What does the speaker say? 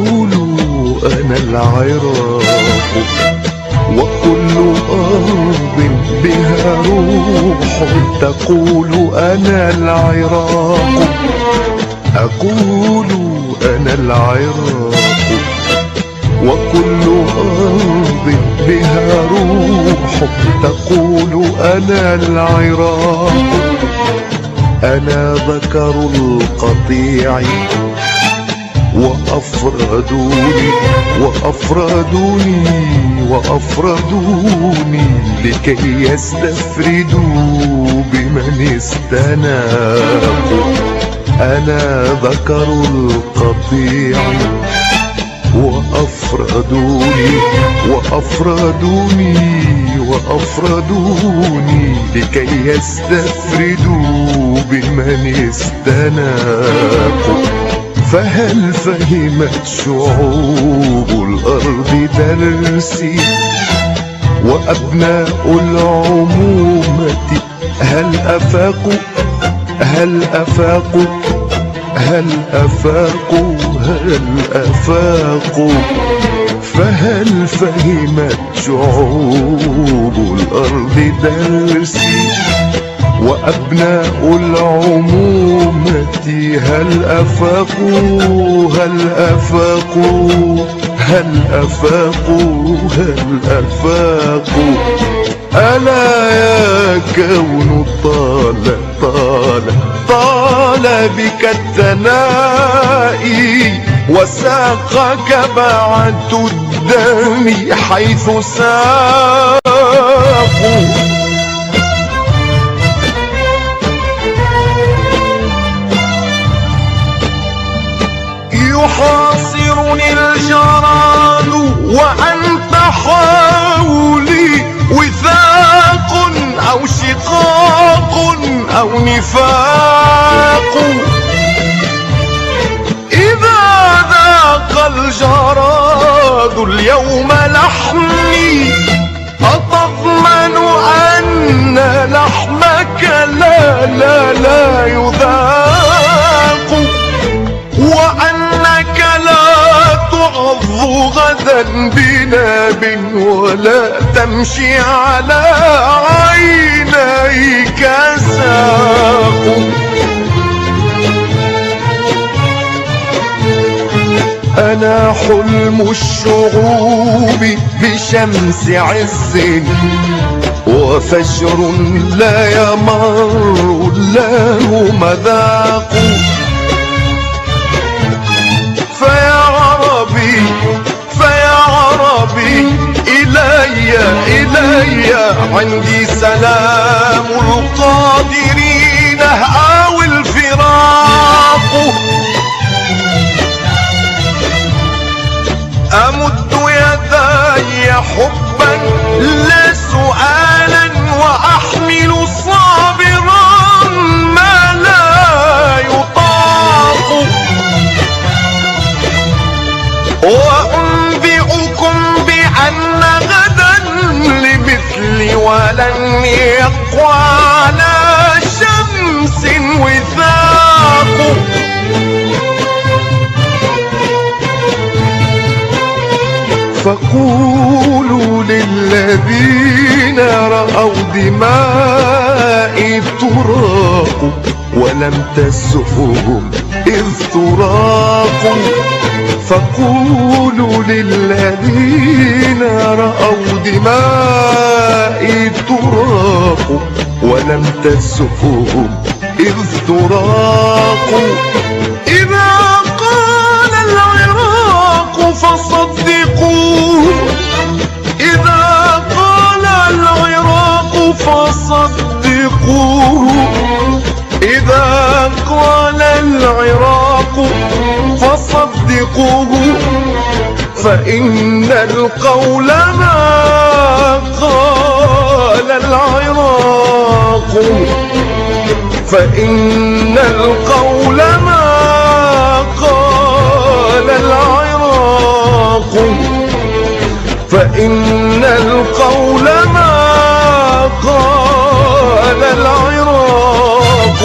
قولوا أنا العراق، وكل أرض بها روح تقول أنا العراق. أقول أنا العراق، وكل أرض بها روح تقول أنا العراق. أنا ذكر القطيع وأفردوني وأفردوني وأفردوني لكي يستفردوا بمن استناقوا. أنا ذكر القطيع وأفردوني وأفردوني وأفردوني لكي يستفردوا بمن استناقوا. فهل فهمت شعوب الأرض درسي وأبناء العمومة هل أفاقوا هل أفاقوا هل أفاقوا هل أفاقوا؟ فهل فهمت شعوب الأرض درسي وأبناء العمومة هل أفاقوا هل أفاقوا هل أفاقوا هل أفاقوا؟ ألا يا كون طال طال طال بك التنائي وساقك بعد الدم حيث ساقوا. يحاصرني الجراد وأنت حولي وثاق أو شقاق أو نفاق. إذا ذاق الجراد اليوم لحمي أتضمن أن لحمك لا يذاق، وأنك لا تعض غدا بناب ولا تمشي على عينيك ساق. أنا حلم الشعوب بشمس عز وفجر لا يمر له مذاق. فيا عربي إلي عندي سلام القادرين أو الفراق. أمد يدي حبا لا سؤالا وأحمل صابرا ما لا يطاق. وأنبئكم بأن غدا لمثلي ولن يقوى على شمس وثاق. فقولوا للذين رأوا دمائي تراق ولم تسفهم إذ تراقوا. فقولوا للذين رأوا دمائي تراق ولم تسفهم إذ تراقوا. إذا قال العراق فصدقوه، إذا قال العراق فصدقوه، إذا قال العراق فصدقوه. فإن القول ما قال العراق، فإن القول ما قال العراق، فإن القول ما قال العراق.